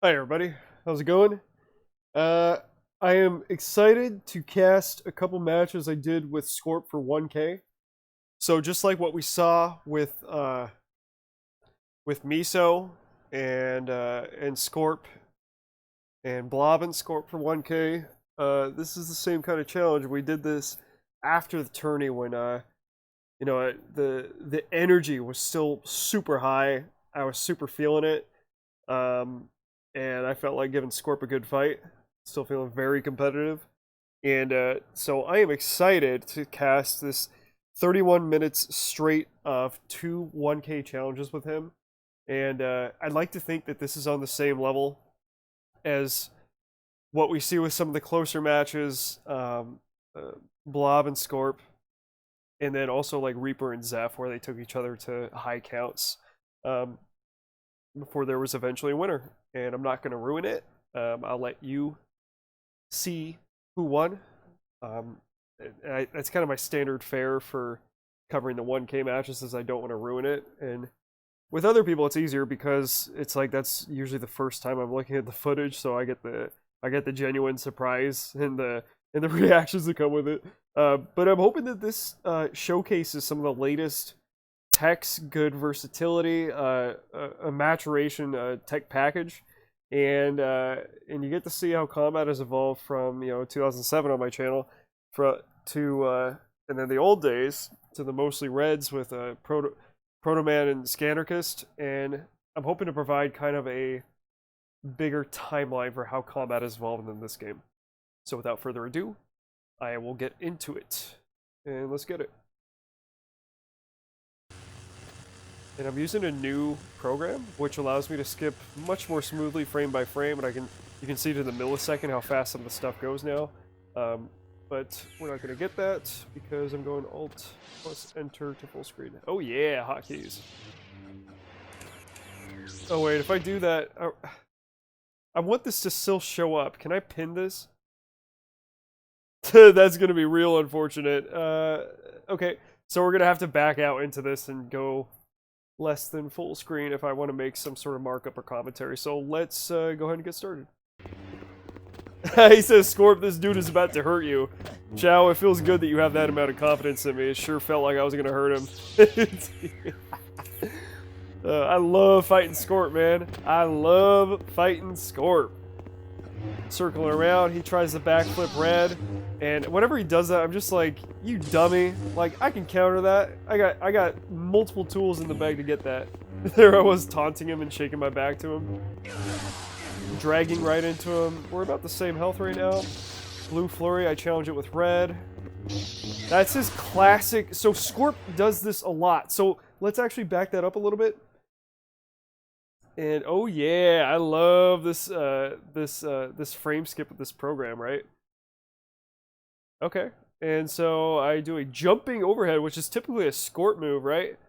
Hi everybody, how's it going? Uh, I am excited to cast a couple matches I did with Scorp for 1K. So just like what we saw with Miso and Scorp and Blob and Scorp for 1K, this is the same kind of challenge. We did this after the tourney when the energy was still super high. I was super feeling it. Um, and I felt like giving Scorp a good fight. Still feeling very competitive. And so I am excited to cast this 31 minutes straight of two 1K challenges with him. And I'd like to think that this is on the same level as what we see with some of the closer matches, Blob and Scorp, and then also like Reaper and Zeph, where they took each other to high counts. Um, before there was eventually a winner. And I'm not going to ruin it. I'll let you see who won. That's kind of my standard fare for covering the 1K matches, is I don't want to ruin it. And with other people, it's easier because it's like that's usually the first time I'm looking at the footage, so I get the genuine surprise and the reactions that come with it. But I'm hoping that this showcases some of the latest tech's good versatility, a maturation tech package, and you get to see how combat has evolved from 2007 on my channel to and then the old days to the mostly reds with Proto Man and Scanarchist, and I'm hoping to provide kind of a bigger timeline for how combat has evolved in this game. So without further ado, I will get into it, and let's get it. And I'm using a new program, which allows me to skip much more smoothly frame by frame, and you can see to the millisecond how fast some of the stuff goes now. But we're not going to get that because I'm going Alt plus Enter to full screen. Oh yeah, hotkeys. Oh wait, if I do that, I want this to still show up. Can I pin this? That's going to be real unfortunate. Okay, so we're going to have to back out into this and go less than full screen if I want to make some sort of markup or commentary. So let's go ahead and get started. He says, Scorp, this dude is about to hurt you. Chow, it feels good that you have that amount of confidence in me. It sure felt like I was going to hurt him. I love fighting Scorp, man. I love fighting Scorp. Circling around, he tries to backflip red, and whenever he does that, I'm just like, you dummy. Like, I can counter that. I got multiple tools in the bag to get that. There I was taunting him and shaking my back to him. Dragging right into him. We're about the same health right now. Blue Flurry, I challenge it with red. That's his classic. So Scorp does this a lot. So let's actually back that up a little bit. And oh yeah, I love this this frame skip with this program, right? Okay. And so I do a jumping overhead, which is typically a Scorp move, right?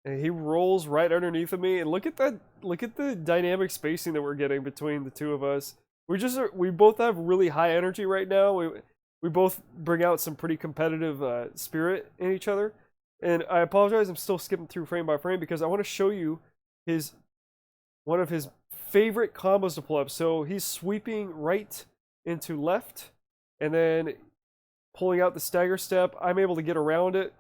And he rolls right underneath of me, and look at that, look at the dynamic spacing that we're getting between the two of us. We both have really high energy right now. We both bring out some pretty competitive spirit in each other. And I apologize, I'm still skipping through frame by frame because I want to show you one of his favorite combos to pull up. So he's sweeping right into left, and then pulling out the stagger step. I'm able to get around it.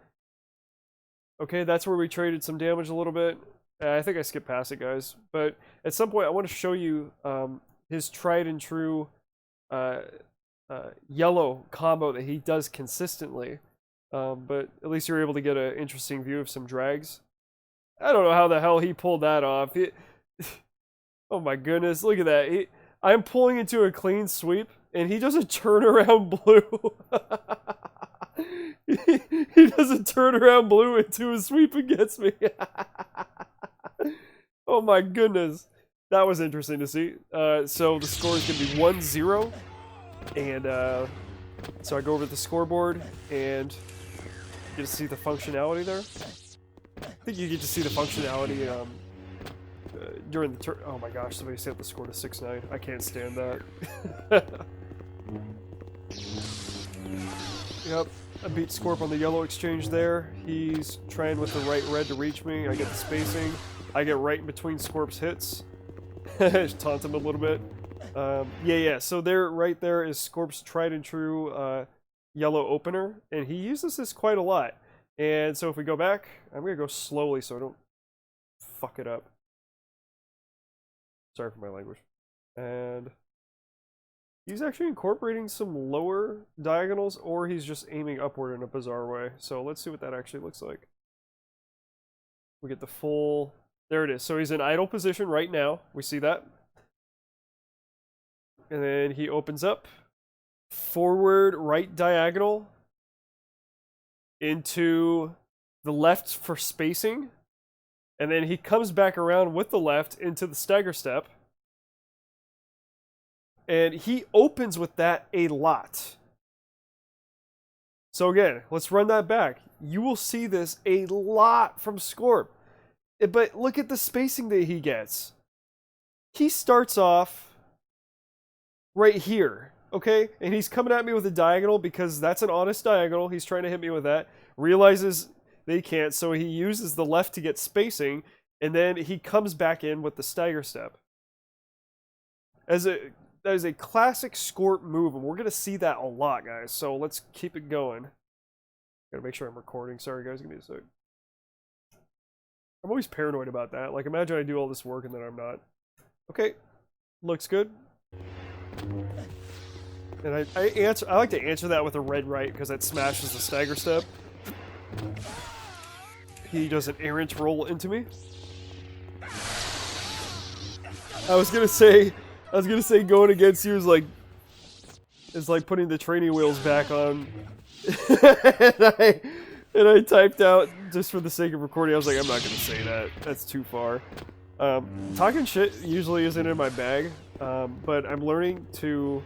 Okay, that's where we traded some damage a little bit. I think I skipped past it, guys. But at some point, I want to show you his tried and true yellow combo that he does consistently. But at least you're able to get an interesting view of some drags. I don't know how the hell he pulled that off. Oh my goodness, look at that. I'm pulling into a clean sweep, and he does a turnaround blue. He does a turnaround blue into a sweep and gets me. Oh my goodness. That was interesting to see. So the score is going to be 1-0. And so I go over to the scoreboard and get to see the functionality there. I think you get to see the functionality during the turn. Oh my gosh, somebody set the score to 6-9. I can't stand that. Yep, I beat Scorp on the yellow exchange there. He's trying with the right red to reach me. I get the spacing. I get right in between Scorp's hits. Taunt him a little bit. Yeah. So there, right there is Scorp's tried and true yellow opener, and he uses this quite a lot. And so if we go back, I'm gonna go slowly so I don't fuck it up. Sorry for my language. And he's actually incorporating some lower diagonals, or he's just aiming upward in a bizarre way. So let's see what that actually looks like. We get the full... There it is. So he's in idle position right now. We see that. And then he opens up. Forward right diagonal. Into the left for spacing. And then he comes back around with the left into the stagger step. And he opens with that a lot. So again, let's run that back. You will see this a lot from Scorp. But look at the spacing that he gets. He starts off right here, okay? And he's coming at me with a diagonal because that's an honest diagonal. He's trying to hit me with that. Realizes they can't, so he uses the left to get spacing, and then he comes back in with the stagger step. That is a classic Scorp move, and we're going to see that a lot, guys. So let's keep it going. Gotta make sure I'm recording. Sorry, guys. Give me a sec. I'm always paranoid about that. Like, imagine I do all this work and then I'm not. Okay. Looks good. And I like to answer that with a red right because that smashes the stagger step. He does an errant roll into me. I was gonna say going against you is like putting the training wheels back on. and I typed out just for the sake of recording. I was like, I'm not gonna say that. That's too far. Talking shit usually isn't in my bag, but I'm learning to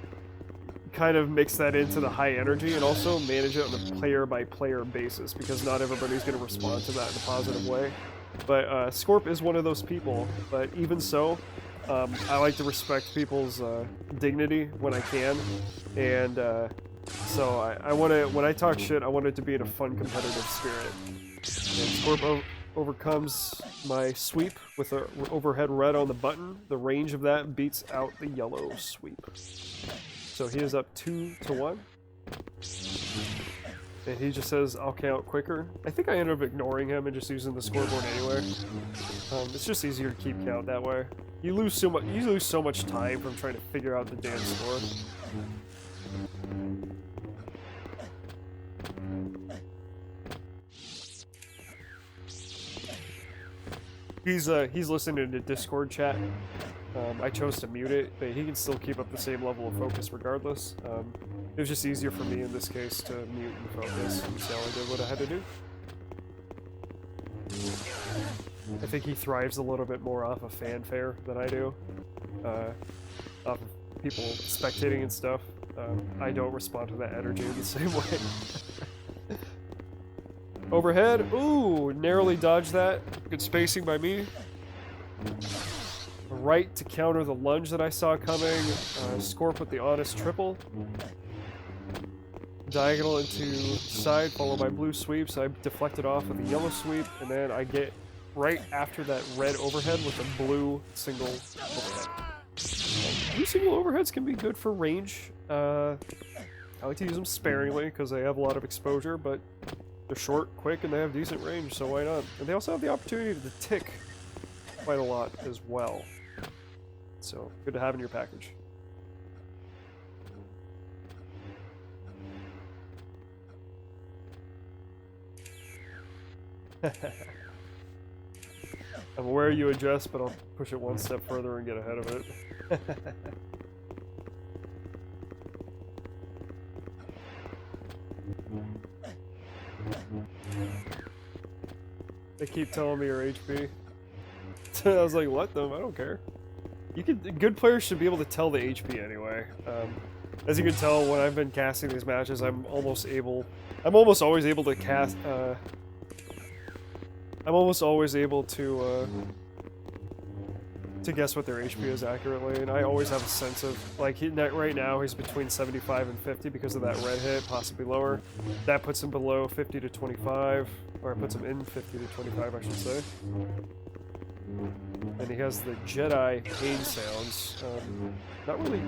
kind of mix that into the high energy and also manage it on a player-by-player basis because not everybody's going to respond to that in a positive way. But Scorp is one of those people, but even so, I like to respect people's dignity when I can, and so I want to, when I talk shit, I want it to be in a fun, competitive spirit. And Scorp overcomes my sweep with an overhead red on the button. The range of that beats out the yellow sweep. So he is up 2-1. And he just says, I'll count quicker. I think I ended up ignoring him and just using the scoreboard anyway. It's just easier to keep count that way. You lose so much time from trying to figure out the damn score. He's listening to Discord chat. I chose to mute it, but he can still keep up the same level of focus regardless. It was just easier for me in this case to mute and focus, and so I did what I had to do. I think he thrives a little bit more off of fanfare than I do. Off of people spectating and stuff. I don't respond to that energy in the same way. Overhead, ooh, narrowly dodged that. Good spacing by me. Right to counter the lunge that I saw coming. Scorp with the honest triple. Diagonal into side, followed by blue sweep. So I deflected off with a yellow sweep, and then I get right after that red overhead with a blue single overhead. Blue single overheads can be good for range. I like to use them sparingly because they have a lot of exposure, but they're short, quick, and they have decent range, so why not? And they also have the opportunity to tick quite a lot as well. So, good to have in your package. I'm aware you adjust, but I'll push it one step further and get ahead of it. They keep telling me your HP. I was like, let them, I don't care. Good players should be able to tell the HP anyway. As you can tell, when I've been casting these matches, I'm almost always able to cast, I'm almost always able to guess what their HP is accurately, and I always have a sense of, like, right now he's between 75 and 50 because of that red hit, possibly lower. That puts him below 50 to 25, or it puts him in 50 to 25, I should say. And he has the Jedi pain sounds. Not really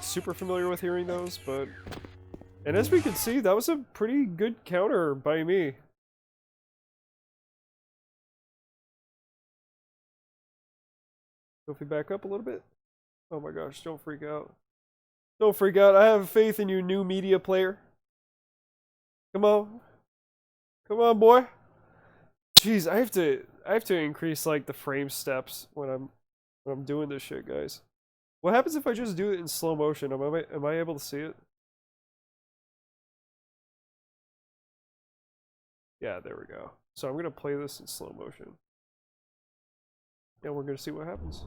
super familiar with hearing those, but... And as we can see, that was a pretty good counter by me. So if we back up a little bit... Oh my gosh, don't freak out. Don't freak out, I have faith in you, new media player. Come on. Come on, boy. Jeez, I have to increase like the frame steps when I'm doing this shit, guys. What happens if I just do it in slow motion? Am I able to see it? Yeah, there we go. So I'm gonna play this in slow motion. And we're gonna see what happens.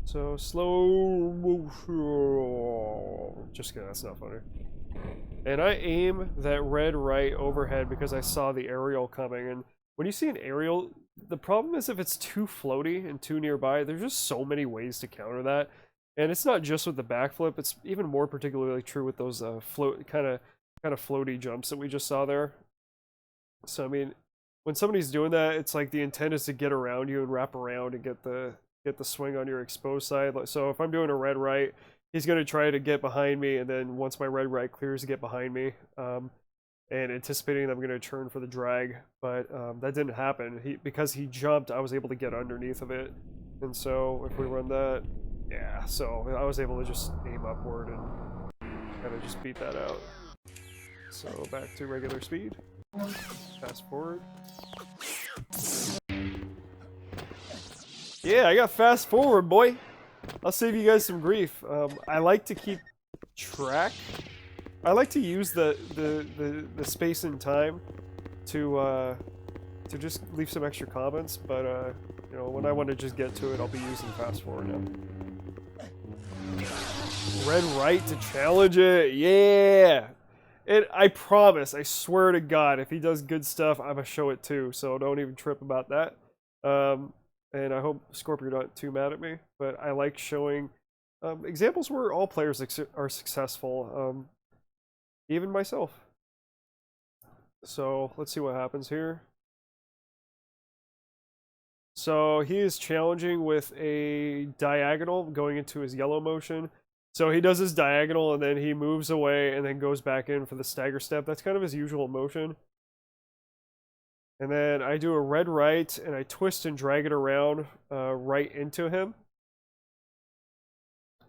So slow motion. Just kidding, that's not funny. And I aim that red right overhead because I saw the aerial coming. And when you see an aerial, the problem is if it's too floaty and too nearby, there's just so many ways to counter that. And it's not just with the backflip, it's even more particularly true with those kind of floaty jumps that we just saw there. So I mean, when somebody's doing that, it's like the intent is to get around you and wrap around and get the swing on your exposed side. So if I'm doing a red right, he's going to try to get behind me, and then once my red right clears to get behind me, and anticipating I'm going to turn for the drag, but that didn't happen. Because he jumped, I was able to get underneath of it, and so if we run that, yeah, so I was able to just aim upward and kind of just beat that out. So back to regular speed, fast forward. Yeah, I got fast forward, boy. I'll save you guys some grief. I like to keep track. I like to use the space and time to just leave some extra comments, but you know, when I want to just get to it, I'll be using fast forward now. Red right to challenge it, yeah. And I promise, I swear to God, if he does good stuff, I'm gonna show it too. So don't even trip about that. And I hope, Scorp, you're not too mad at me, but I like showing examples where all players are successful, even myself. So let's see what happens here. So he is challenging with a diagonal going into his yellow motion. So he does his diagonal and then he moves away and then goes back in for the stagger step. That's kind of his usual motion. And then I do a red right and I twist and drag it around right into him.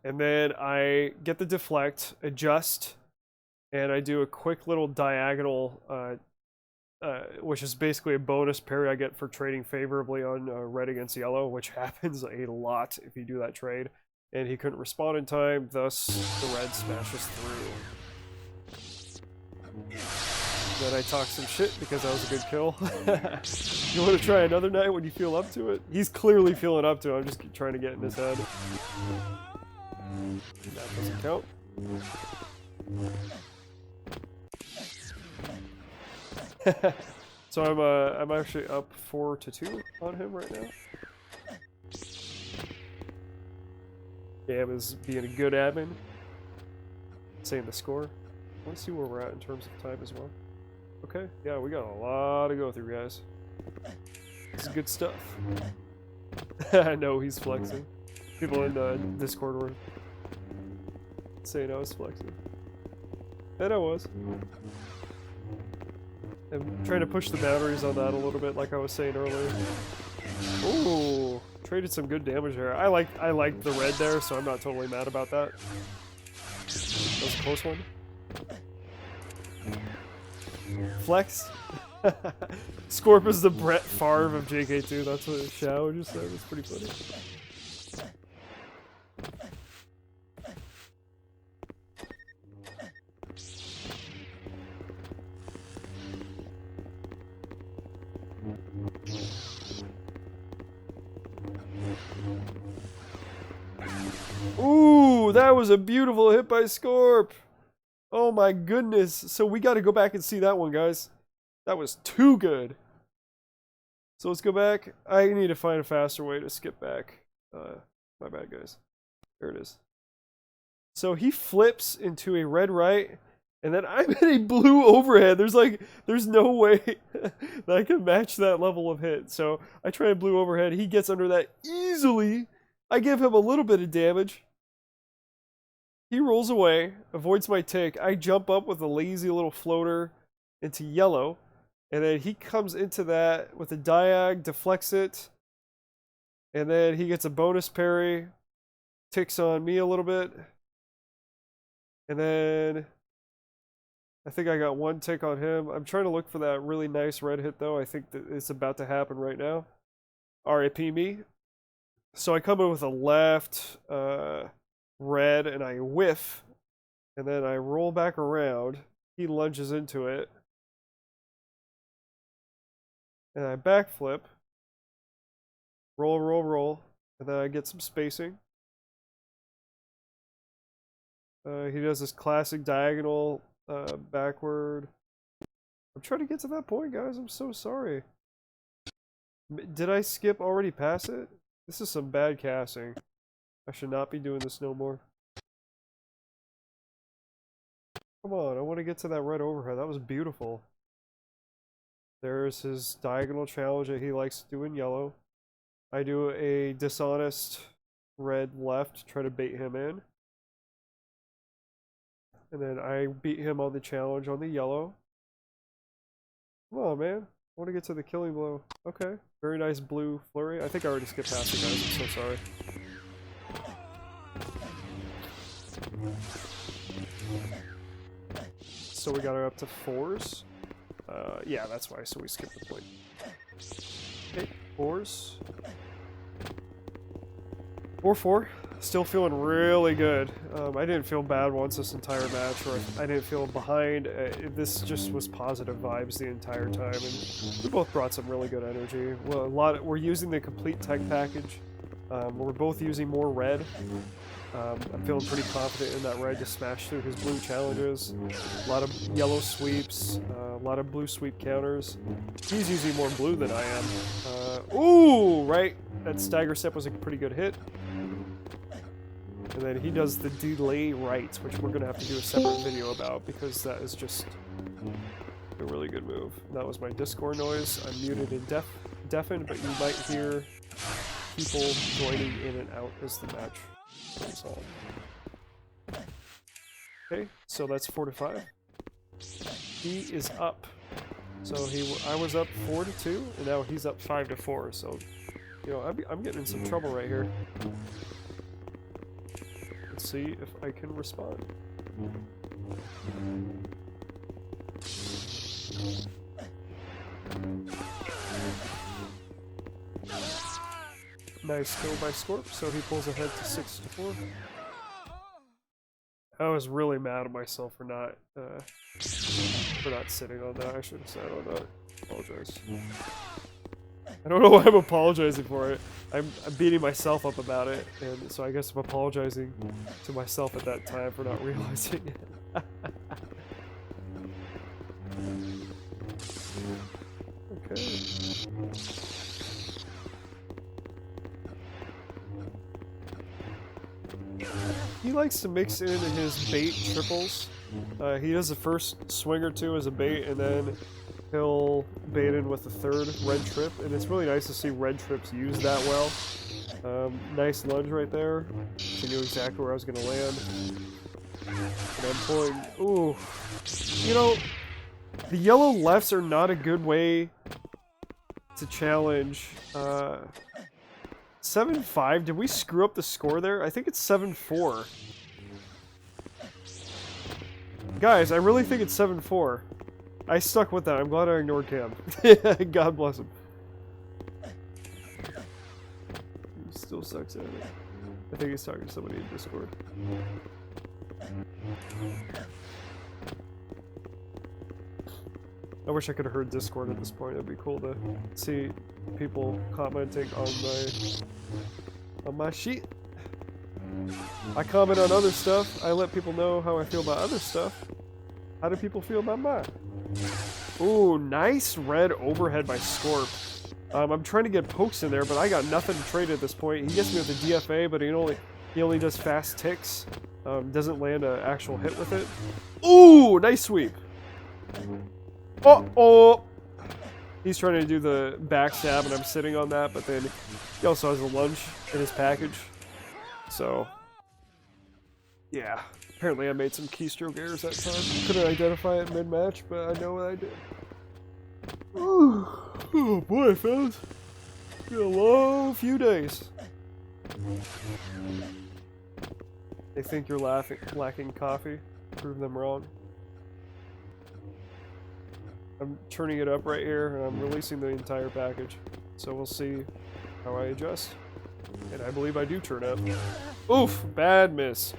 And then I get the deflect, adjust, and I do a quick little diagonal, which is basically a bonus parry I get for trading favorably on red against yellow, which happens a lot if you do that trade. And he couldn't respond in time, thus the red smashes through. Then I talk some shit because that was a good kill. You want to try another night when you feel up to it? He's clearly feeling up to it, I'm just trying to get in his head. That doesn't count. So I'm actually up 4-2 on him right now. Cam is being a good admin. Saying the score. Let's see where we're at in terms of time as well. Okay, yeah, we got a lot to go through, guys. This is good stuff. I know he's flexing. People in Discord were saying I was flexing. And I was. I'm trying to push the boundaries on that a little bit, like I was saying earlier. Ooh, traded some good damage there. I like the red there, so I'm not totally mad about that. That was a close one. Flex. Scorp is the Brett Favre of JK2. That's what Shao just said. It's pretty funny. Ooh, that was a beautiful hit by Scorp. Oh my goodness. So we got to go back and see that one, guys. That was too good. So let's go back. I need to find a faster way to skip back. My bad, guys. There it is. So he flips into a red right, And then I'm in a blue overhead. There's no way that I can match that level of hit. So I try a blue overhead. He gets under that easily. I give him a little bit of damage. He rolls away, avoids my tick. I jump up with a lazy little floater into yellow. And then he comes into that with a diag, deflects it. And then he gets a bonus parry. Ticks on me a little bit. And then I think I got one tick on him. I'm trying to look for that really nice red hit, though. I think that it's about to happen right now. RIP me. So I come in with a left red, and I whiff. And then I roll back around. He lunges into it. And I backflip. Roll, roll, roll. And then I get some spacing. He does this classic diagonal backward. I'm trying to get to that point, guys. I'm so sorry. Did I skip already past it? This is some bad casting. I should not be doing this no more. Come on, I want to get to that red overhead. That was beautiful. There's his diagonal challenge that he likes to do in yellow. I do a dishonest red left, try to bait him in. And then I beat him on the challenge on the yellow. Come on, man. I want to get to the killing blow. Okay. Very nice blue flurry. I think I already skipped past it, guys. I'm so sorry. So we got her up to 4s. Yeah, that's why. So we skipped the point. Okay, 4s. 4-4. Still feeling really good. I didn't feel bad once this entire match, or I didn't feel behind. This just was positive vibes the entire time, and we both brought some really good energy. Well, we're using the complete tech package. We're both using more red. I'm feeling pretty confident in that red to smash through his blue challenges. A lot of yellow sweeps, a lot of blue sweep counters. He's using more blue than I am. Ooh, right. That stagger step was a pretty good hit. And then he does the delay right, which we're going to have to do a separate video about because that is just a really good move. And that was my Discord noise. I'm muted and deafened, but you might hear people joining in and out as the match goes on. Okay, so that's 4-5. He is up. So I was up 4-2, and now he's up 5-4. So, you know, I'm getting in some trouble right here. Let's see if I can respond. Nice kill by Scorp, so he pulls ahead to 6-4. I was really mad at myself for not sitting on that. I should have sat on that. Apologize. I don't know why I'm apologizing for it. I'm beating myself up about it, and so I guess I'm apologizing to myself at that time for not realizing it. Okay. He likes to mix in his bait triples. He does the first swing or two as a bait, and then he'll bait in with the third red trip, and it's really nice to see red trips used that well. Nice lunge right there. I knew exactly where I was going to land. And I'm pulling... Ooh. You know, the yellow lefts are not a good way to challenge. 7-5? Did we screw up the score there? I think it's 7-4. Guys, I really think it's 7-4. I stuck with that. I'm glad I ignored Cam. God bless him. He still sucks at it. I think he's talking to somebody in Discord. I wish I could have heard Discord at this point. It'd be cool to see people commenting on my sheet. I comment on other stuff. I let people know how I feel about other stuff. How do people feel about mine? Ooh, nice red overhead by Scorp. I'm trying to get pokes in there, but I got nothing to trade at this point. He gets me with the DFA, but he only does fast ticks. Doesn't land an actual hit with it. Ooh, nice sweep. Oh. He's trying to do the backstab, and I'm sitting on that, but then he also has a lunge in his package. So, yeah. Apparently I made some keystroke errors that time. Couldn't identify it mid-match, but I know what I did. Oh boy, fellas. It's been a long few days. They think you're lacking coffee. Prove them wrong. I'm turning it up right here, and I'm releasing the entire package. So we'll see how I adjust. And I believe I do turn up. Oof! Bad miss.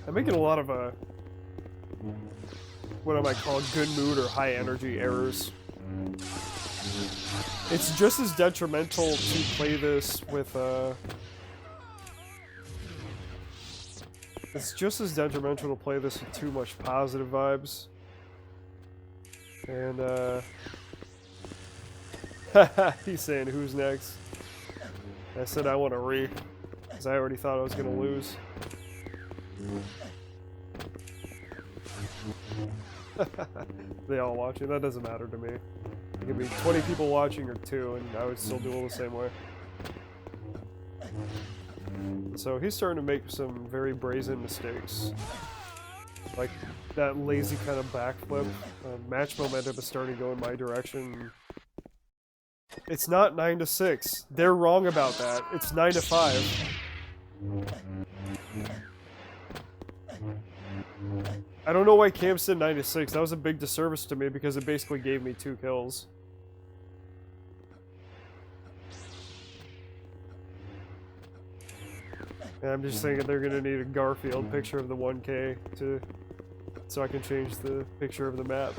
I'm making a lot of what I might call good mood or high energy errors. It's just as detrimental to play this with it's just as detrimental to play this with too much positive vibes. And he's saying who's next. I said I want to re, because I already thought I was gonna lose. They all watching, that doesn't matter to me. It could be 20 people watching or 2, and I would still do it the same way. So he's starting to make some very brazen mistakes. Like that lazy kind of backflip. Match momentum is starting to go in my direction. It's not 9-6. They're wrong about that. It's 9-5. I don't know why Cam said 9-6. That was a big disservice to me because it basically gave me 2 kills. And I'm just thinking they're gonna need a Garfield picture of the 1K so I can change the picture of the map.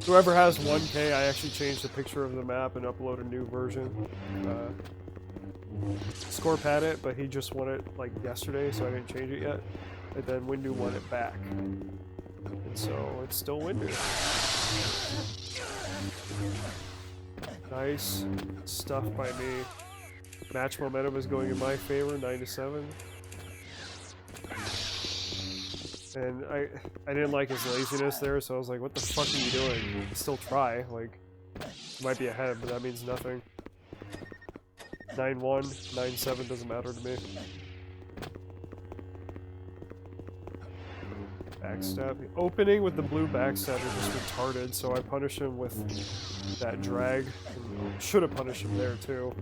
Whoever has 1K, I actually changed the picture of the map and upload a new version. Scorp had it, but he just won it like yesterday, so I didn't change it yet. And then Windu won it back. And so it's still Windu. Nice stuff by me. Match momentum is going in my favor, 9-7. And I didn't like his laziness there, so I was like, what the fuck are you doing? Still try, like, you might be ahead, but that means nothing. 9-1, 9-7 doesn't matter to me. Backstab. Opening with the blue backstab is just retarded, so I punish him with that drag. Should have punished him there too.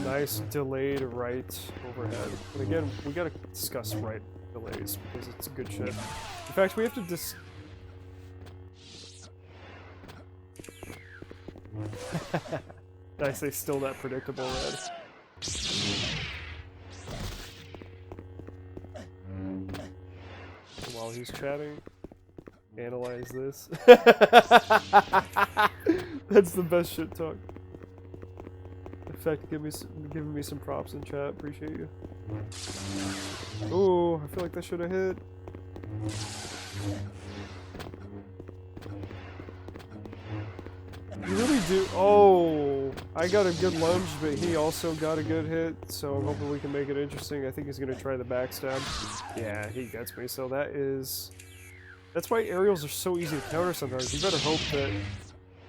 Nice delayed right overhead. And again, we gotta discuss right delays because it's good shit. In fact, we have to Did I say still that predictable, Red? While he's chatting, analyze this. That's the best shit talk. In fact, giving me some props in chat. Appreciate you. Oh, I feel like that should have hit. You really do. Oh, I got a good lunge, but he also got a good hit, so I'm hoping we can make it interesting. I think he's going to try the backstab. Yeah, he gets me, so that is... That's why aerials are so easy to counter sometimes. You better hope that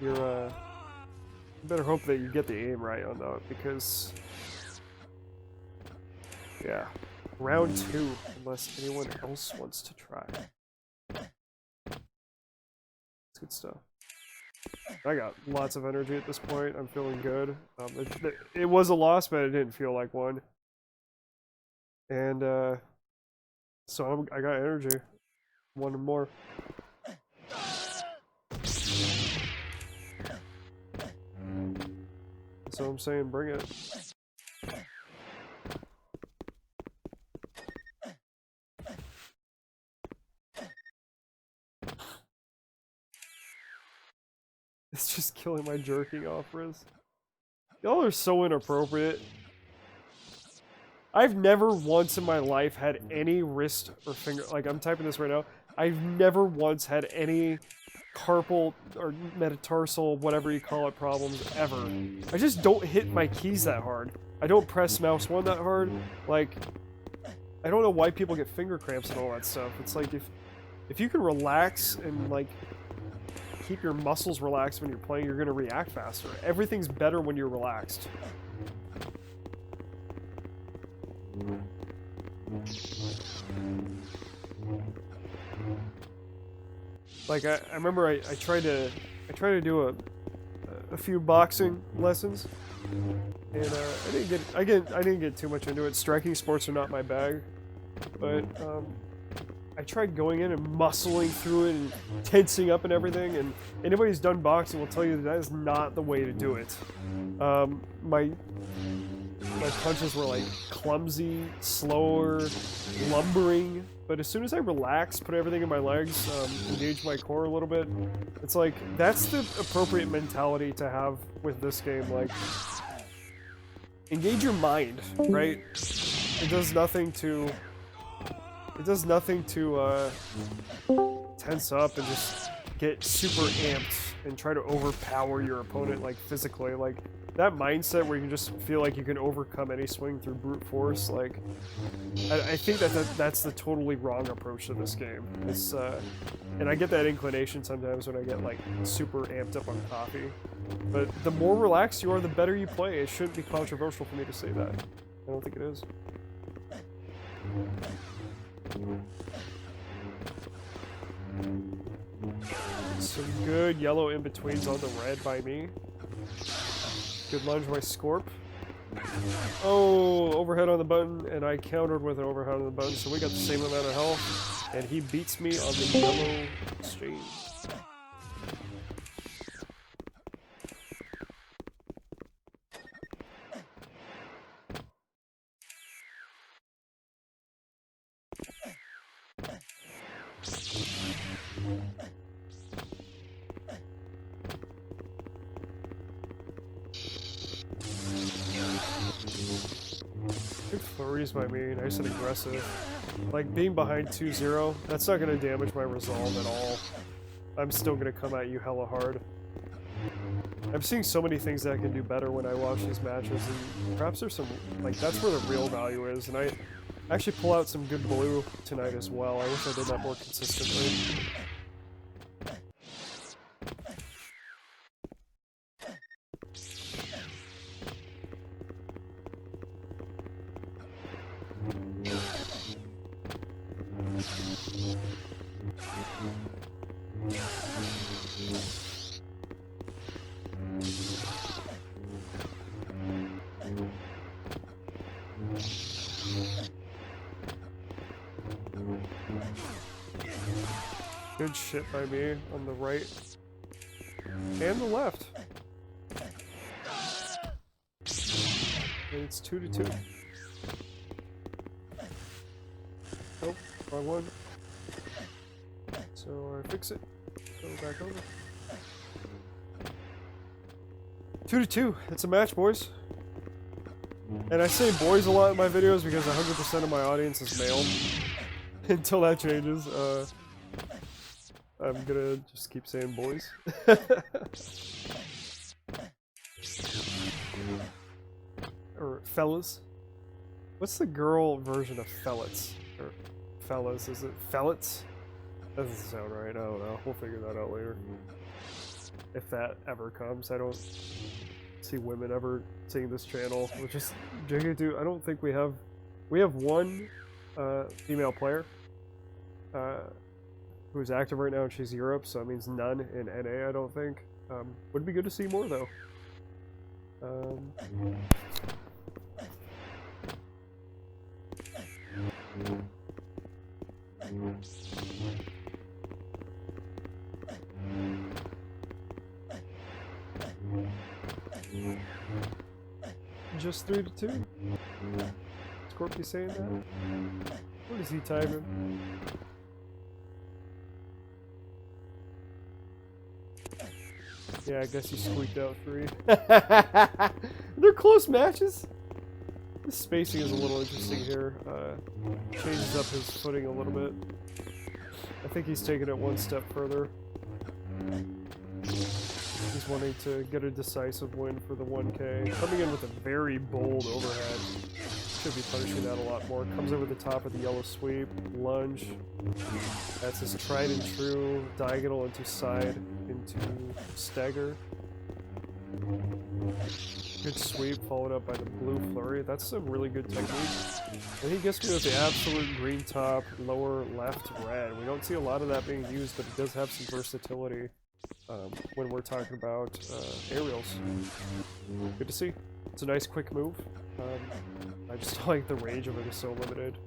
you're, you better hope that you get the aim right on that, because... Yeah. Round 2, unless anyone else wants to try. It's good stuff. I got lots of energy at this point. I'm feeling good. It was a loss, but it didn't feel like one. And so I got energy. One more. So I'm saying, bring it. It's just killing my jerking off, Riz. Y'all are so inappropriate. I've never once in my life had any wrist or finger, like I'm typing this right now, I've never once had any carpal or metatarsal, whatever you call it, problems ever. I just don't hit my keys that hard. I don't press mouse 1 that hard. Like, I don't know why people get finger cramps and all that stuff. It's like, if you can relax and like keep your muscles relaxed when you're playing, you're gonna react faster. Everything's better when you're relaxed. Like I remember I tried to do a few boxing lessons, and I didn't get too much into it. Striking sports are not my bag, but I tried going in and muscling through it and tensing up and everything. And anybody who's done boxing will tell you that is not the way to do it. My punches were like clumsy, slower, lumbering. But as soon as I relax, put everything in my legs, engage my core a little bit, it's like, that's the appropriate mentality to have with this game. Like, engage your mind, right? It does nothing to tense up and just get super amped and try to overpower your opponent, like, physically. Like, that mindset where you can just feel like you can overcome any swing through brute force, like, I think that's the totally wrong approach to this game. It's, and I get that inclination sometimes when I get, like, super amped up on coffee. But the more relaxed you are, the better you play. It shouldn't be controversial for me to say that. I don't think it is. Some good yellow in-betweens on the red by me. Good lunge by Scorp. Oh, overhead on the button, and I countered with an overhead on the button, so we got the same amount of health, and he beats me on the yellow exchange. Good flurries by me, nice and aggressive. Like, being behind 2-0, that's not going to damage my resolve at all. I'm still going to come at you hella hard. I'm seeing so many things that I can do better when I watch these matches, and perhaps there's some, like, that's where the real value is, and I actually pull out some good blue tonight as well. I wish I did that more consistently. Good shit by me on the right and the left. And it's 2-2. Nope, wrong one. So I fix it. Go back over. 2-2. It's a match, boys. And I say boys a lot in my videos because 100% of my audience is male. Until that changes, I'm gonna just keep saying boys. Or fellas. What's the girl version of fellets? Or fellas, is it fellets? That doesn't sound right, I don't know. We'll figure that out later. If that ever comes. I don't see women ever seeing this channel, which is JK2. I don't think we have one female player who's active right now, and she's Europe, so that means none in NA, I don't think. Would be good to see more, though. Just 3-2? Scorp, you saying that? What is he typing? Yeah, I guess you squeaked out 3. They're close matches. The spacing is a little interesting here. Changes up his footing a little bit. I think he's taking it one step further. He's wanting to get a decisive win for the 1K. Coming in with a very bold overhead. Should be punishing that a lot more. Comes over the top of the yellow sweep. Lunge. That's his tried and true. Diagonal into side. Into stagger. Good sweep, followed up by the blue flurry. That's some really good technique. And he gets me with the absolute green top, lower left red. We don't see a lot of that being used, but it does have some versatility when we're talking about aerials. Good to see. It's a nice quick move. I just don't like the range of it is so limited.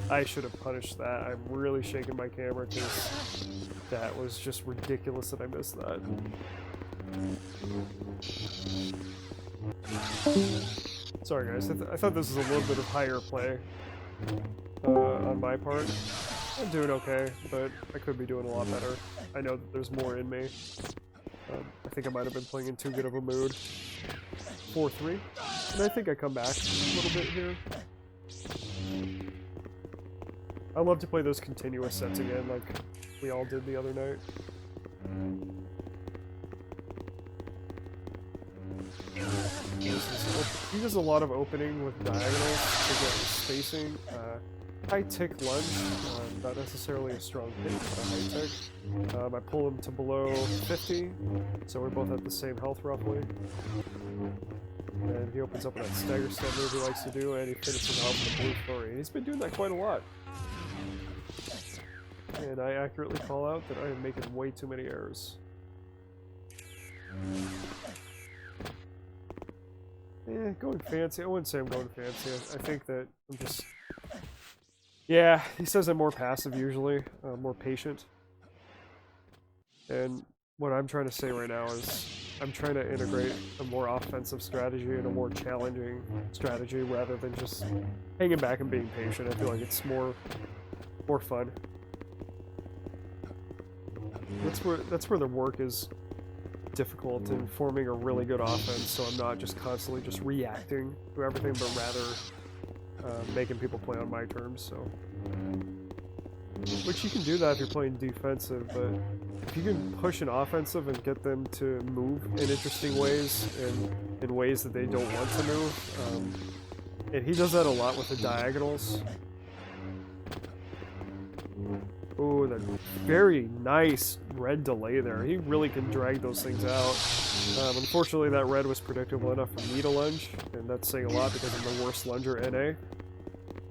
I should have punished that. I'm really shaking my camera because that was just ridiculous that I missed that. Sorry guys, I thought this was a little bit of higher play on my part. I'm doing okay, but I could be doing a lot better. I know that there's more in me. I think I might have been playing in too good of a mood. 4-3, and I think I come back a little bit here. I love to play those continuous sets again like we all did the other night. He does a lot of opening with diagonals to get spacing. High tick lunge, not necessarily a strong hit, but a high tick. I pull him to below 50, so we're both at the same health roughly. And he opens up with that stagger step move he likes to do, and he finishes off with a blue flurry. And he's been doing that quite a lot. And I accurately call out that I am making way too many errors. Yeah, going fancy. I wouldn't say I'm going fancy. I think that I'm just... Yeah, he says I'm more passive usually, more patient. And what I'm trying to say right now is I'm trying to integrate a more offensive strategy and a more challenging strategy rather than just hanging back and being patient. I feel like it's more fun. That's where the work is difficult in forming a really good offense, so I'm not just constantly just reacting to everything, but rather making people play on my terms. So, which you can do that if you're playing defensive, but if you can push an offensive and get them to move in interesting ways and in ways that they don't want to move, and he does that a lot with the diagonals. Oh, that very nice red delay there. He really can drag those things out. Unfortunately, that red was predictable enough for me to lunge, and that's saying a lot because I'm the worst lunger NA.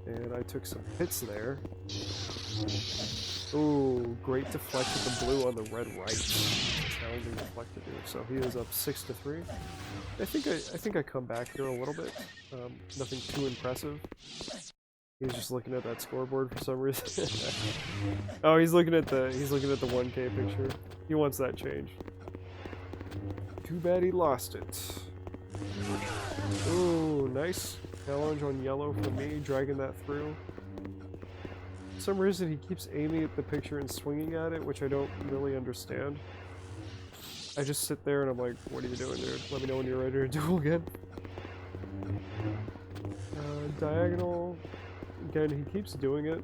And I took some hits there. Ooh, great deflect with the blue on the red right. Challenging deflect to do. So he is up 6-3. I think I come back here a little bit. Nothing too impressive. He's just looking at that scoreboard for some reason. Oh, he's looking at the 1K picture. He wants that changed. Too bad he lost it. Ooh, nice challenge on yellow for me, dragging that through. For some reason, he keeps aiming at the picture and swinging at it, which I don't really understand. I just sit there and I'm like, what are you doing, dude? Let me know when you're ready to duel again. Diagonal. Again, he keeps doing it.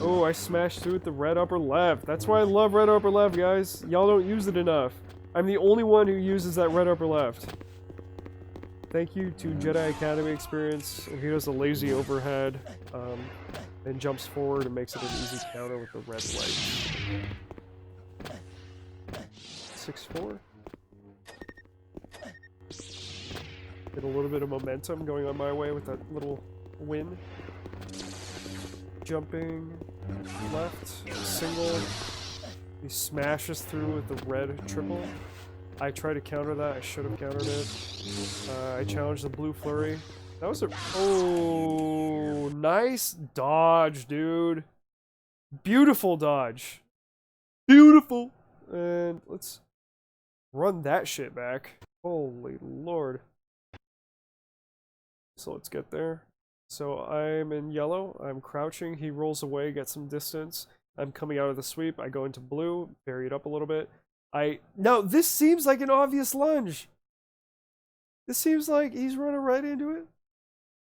Oh, I smashed through with the red upper left. That's why I love red upper left, guys. Y'all don't use it enough. I'm the only one who uses that red upper left. Thank you to Jedi Academy Experience. And he does a lazy overhead, and jumps forward and makes it an easy counter with the red leg. 6-4. Get a little bit of momentum going on my way with that little win. Jumping left, single. He smashes through with the red triple. I try to counter that. I should have countered it. I challenged the blue flurry. That was a... Oh, nice dodge, dude. Beautiful dodge. Beautiful. And let's run that shit back. Holy Lord. So let's get there. So I'm in yellow, I'm crouching, he rolls away, gets some distance. I'm coming out of the sweep, I go into blue, vary it up a little bit. Now, this seems like an obvious lunge. This seems like he's running right into it.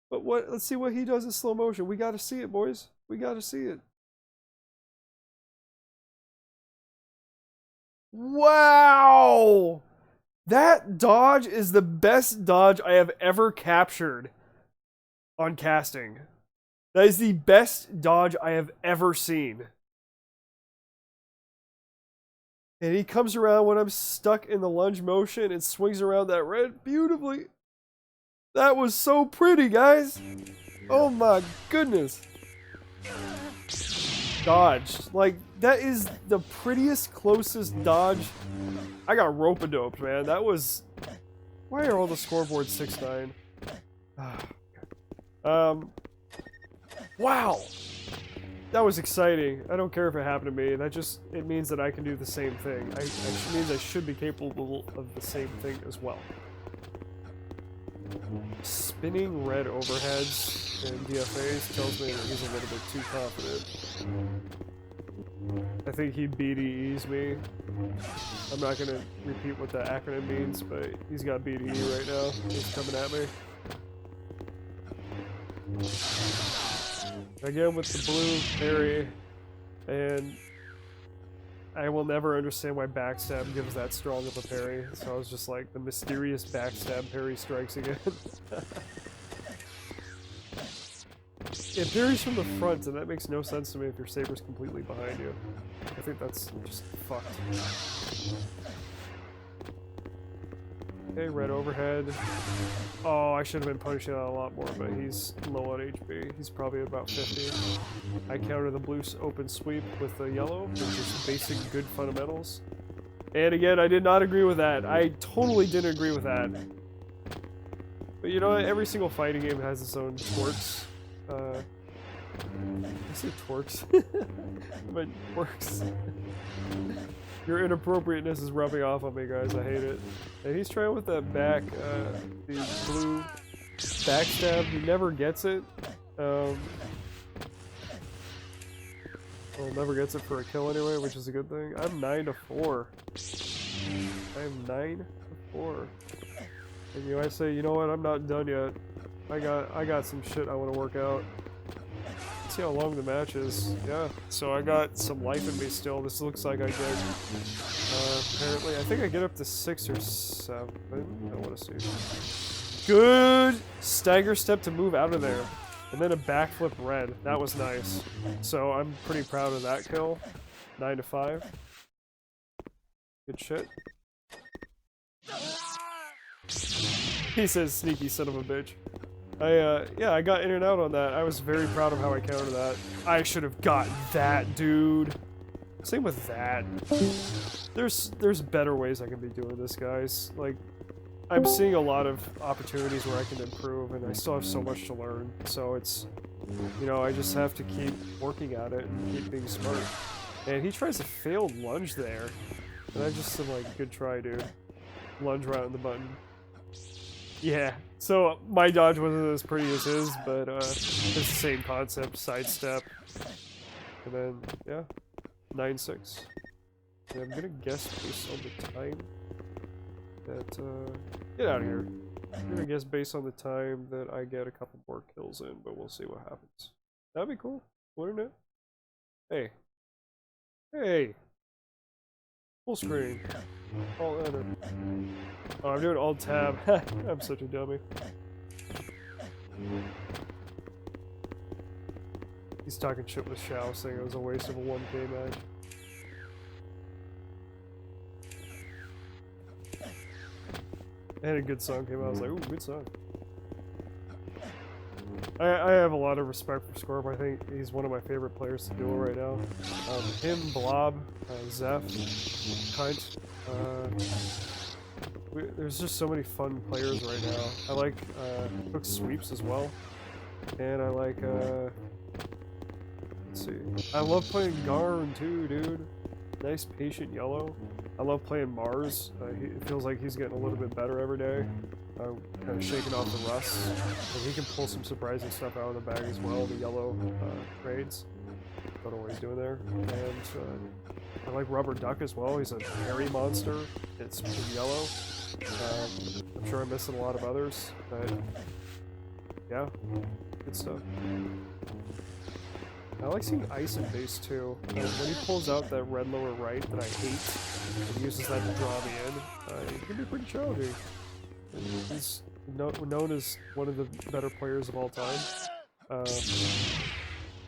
But what? Let's see what he does in slow motion. We gotta see it, boys. We gotta see it. Wow! That dodge is the best dodge I have ever captured on casting. That is the best dodge I have ever seen. And he comes around when I'm stuck in the lunge motion and swings around that red beautifully. That was so pretty, guys. Oh my goodness. Dodge. Like, that is the prettiest, closest dodge. I got rope-a-doped, man. That was... Why are all the scoreboards 6'9"? Wow! That was exciting. I don't care if it happened to me. That just... It means that I can do the same thing. It means I should be capable of the same thing as well. Spinning red overheads and DFAs tells me that he's a little bit too confident. I think he BDEs me. I'm not gonna repeat what that acronym means, but he's got BDE right now. He's coming at me. Again with the blue parry, and I will never understand why backstab gives that strong of a parry. So I was just like, the mysterious backstab parry strikes again. It parries from the front, and that makes no sense to me if your saber's completely behind you. I think that's just fucked. Okay, red overhead. Oh, I should have been punishing that a lot more, but he's low on HP. He's probably about 50. I counter the blue open sweep with the yellow, which is basic good fundamentals. And again, I did not agree with that. I totally didn't agree with that. But you know what? Every single fighting game has its own twerks. I say twerks. But works. Your inappropriateness is rubbing off on me, guys. I hate it. And he's trying with that back, the blue backstab. He never gets it. Well, never gets it for a kill anyway, which is a good thing. I'm 9-4. I'm 9-4. And you might say, you know what? I'm not done yet. I got some shit I want to work out. Let's see how long the match is. Yeah, so I got some life in me still. This looks like I get, apparently, I think I get up to 6 or 7. I want to see. Good stagger step to move out of there. And then a backflip red. That was nice. So I'm pretty proud of that kill. 9-5. Good shit. He says, sneaky son of a bitch. Yeah, I got in and out on that. I was very proud of how I countered that. I should have got that, dude. Same with that. There's better ways I can be doing this, guys. Like, I'm seeing a lot of opportunities where I can improve, and I still have so much to learn. So it's, you know, I just have to keep working at it and keep being smart. And he tries a failed lunge there. And I just am like, good try, dude. Lunge right on the button. Yeah, so my dodge wasn't as pretty as his, but it's the same concept, sidestep. And then, yeah, 9-6. And I'm gonna guess based on the time that, get out of here. I'm gonna guess based on the time that I get a couple more kills in, but we'll see what happens. That'd be cool, wouldn't it? Hey. Hey! Full screen. Alt enter. Oh, I'm doing alt tab. I'm such a dummy. He's talking shit with Shao, saying it was a waste of a 1K match. And a good song came out. I was like, ooh, good song. I have a lot of respect for Scorp. I think he's one of my favorite players to duel right now. Him, Blob, Zeph, Kunt. There's just so many fun players right now. I like hook sweeps as well. And I like, let's see. I love playing Garn too, dude. Nice patient yellow. I love playing Mars. It feels like he's getting a little bit better every day. Kind of shaking off the rust. And he can pull some surprising stuff out of the bag as well, the yellow trades. Don't know what he's doing there. And I like Rubber Duck as well. He's a hairy monster. It's yellow. I'm sure I'm missing a lot of others, but yeah, good stuff. I like seeing ice in base too. When he pulls out that red lower right that I hate, and uses that to draw me in, it can be pretty challenging. He's known as one of the better players of all time.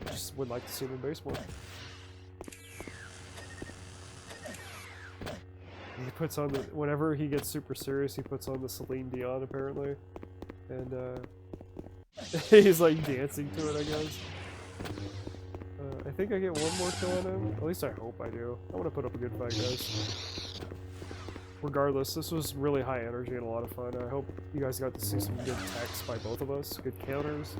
Just would like to see him in base more. He puts on the, whenever he gets super serious, he puts on the Celine Dion apparently, and he's like dancing to it, I guess. I think I get one more kill on him. At least I hope I do. I want to put up a good fight, guys. Regardless, this was really high energy and a lot of fun. I hope you guys got to see some good techs by both of us. Good counters.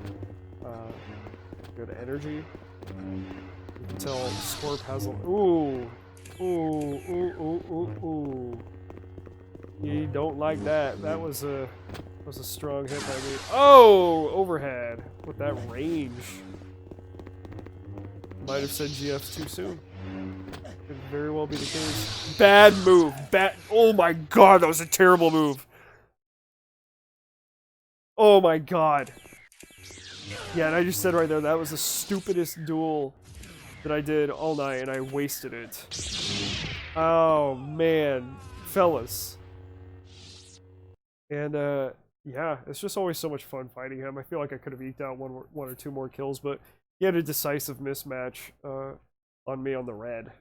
Good energy. You can tell Scorp has a... Ooh! Ooh. You don't like that. That was a strong hit by me. Oh! Overhead. With that range. Might have said GF too soon. Could very well be the case. Bad move. Oh my god, that was a terrible move. Oh my god. Yeah, and I just said right there, that was the stupidest duel that I did all night, and I wasted it. Oh, man. Fellas. And, yeah, it's just always so much fun fighting him. I feel like I could have eked out one or two more kills, but he had a decisive mismatch on me on the red.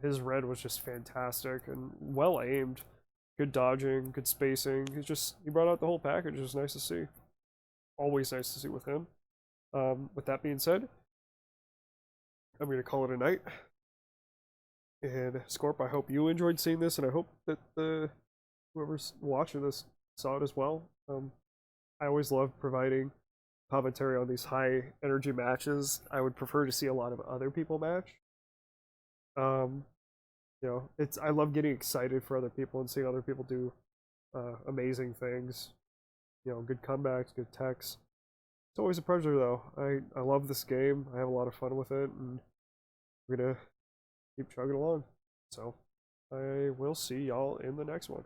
His red was just fantastic and well aimed. Good dodging, good spacing. He brought out the whole package. It was nice to see. Always nice to see with him. With that being said, I'm going to call it a night. And Scorp, I hope you enjoyed seeing this, and I hope that whoever's watching this saw it as well. I always love providing commentary on these high energy matches. I would prefer to see a lot of other people match. You know, I love getting excited for other people and seeing other people do amazing things. You know, good comebacks, good techs. It's always a pleasure, though. I love this game. I have a lot of fun with it, and we're gonna keep chugging along. So I will see y'all in the next one.